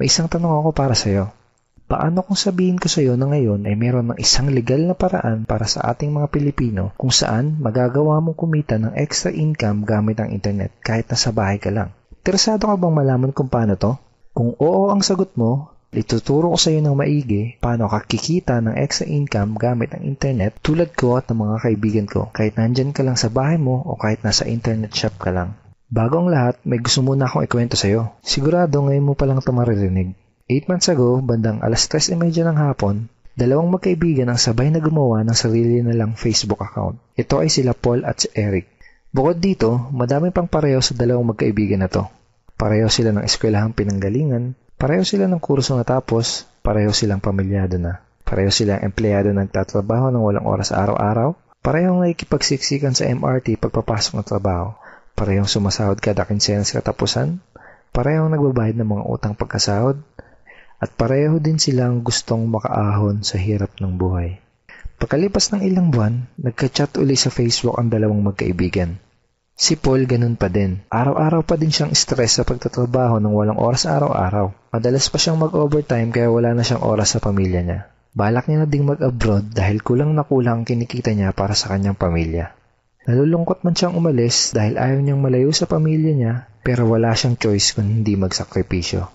May isang tanong ako para sa'yo. Paano kung sabihin ko sa'yo na ngayon ay meron ng isang legal na paraan para sa ating mga Pilipino kung saan magagawa mong kumita ng extra income gamit ang internet kahit nasa bahay ka lang? Interesado ka bang malaman kung paano to? Kung oo ang sagot mo, ituturo ko sa iyo ng maigi paano ka kikita ng extra income gamit ang internet tulad ko at ng mga kaibigan ko kahit nandyan ka lang sa bahay mo o kahit nasa internet shop ka lang. Bago ang lahat, may gusto muna akong ikwento sa iyo. Sigurado ngayon mo palang ito maririnig. 8 months ago, bandang 3:30 ng hapon, dalawang magkaibigan ang sabay na gumawa ng sarili nilang Facebook account. Ito ay sila Paul at si Eric. Bukod dito, madami pang pareho sa dalawang magkaibigan na to. Pareho sila ng eskwelahang pinanggalingan, pareho sila ng kurso natapos, pareho silang pamilyado na. Pareho silang empleyado nagtatrabaho ng walang oras araw-araw, parehong nakikipagsiksikan sa MRT pagpapasok ng trabaho, parehong sumasahod kada kinsenas katapusan, parehong nagbabayad ng mga utang pagkasahod, at pareho din silang gustong makaahon sa hirap ng buhay. Pagkalipas ng ilang buwan, nagka-chat uli sa Facebook ang dalawang magkaibigan. Si Paul ganun pa din. Araw-araw pa din siyang stress sa pagtatrabaho ng walang oras araw-araw. Madalas pa siyang mag-overtime kaya wala na siyang oras sa pamilya niya. Balak niya na ding mag-abroad dahil kulang na kulang ang kinikita niya para sa kanyang pamilya. Nalulungkot man siyang umalis dahil ayaw niyang malayo sa pamilya niya pero wala siyang choice kung hindi magsakripisyo.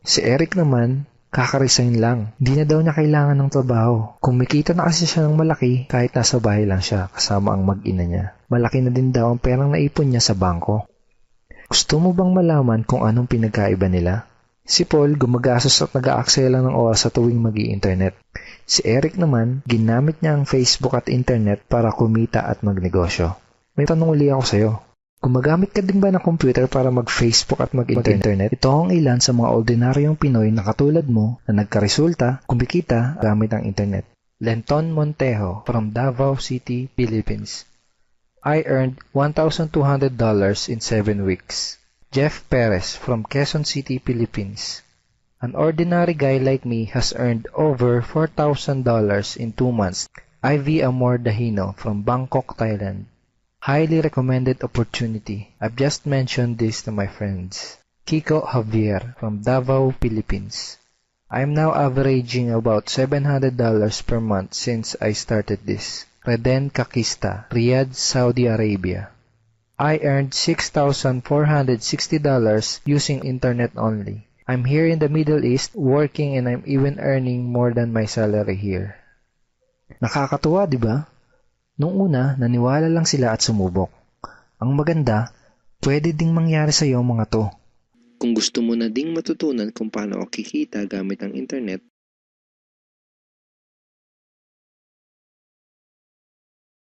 Si Eric naman, kaka-resign lang. Di na daw niya kailangan ng trabaho. Kumikita na kasi siya ng malaki kahit nasa bahay lang siya kasama ang mag-ina niya. Malaki na din daw ang perang naipon niya sa bangko. Gusto mo bang malaman kung anong pinagkaiba nila? Si Paul gumagastos at nag-aaksaya lang ng oras sa tuwing mag-i-internet. Si Eric naman, ginamit niya ang Facebook at internet para kumita at magnegosyo. May tanong uli ako sa'yo. Gumagamit ka din ba ng computer para mag-Facebook at mag-internet? Ito ang ilan sa mga ordinaryong Pinoy na katulad mo na nagkaresulta, kumikita gamit ang internet. Lenton Montejo from Davao City, Philippines. I earned $1,200 in 7 weeks. Jeff Perez from Quezon City, Philippines. An ordinary guy like me has earned over $4,000 in 2 months. Ivy Amor Dahino from Bangkok, Thailand. Highly recommended opportunity. I've just mentioned this to my friends. Kiko Javier from Davao, Philippines. I'm now averaging about $700 per month since I started this. Reden Kakista, Riyadh, Saudi Arabia. I earned $6,460 using internet only. I'm here in the Middle East working and I'm even earning more than my salary here. Nakakatuwa, di ba? Nung una, naniwala lang sila at sumubok. Ang maganda, pwede ding mangyari sa iyo mga to. Kung gusto mo na ding matutunan kung paano kikita gamit ang internet,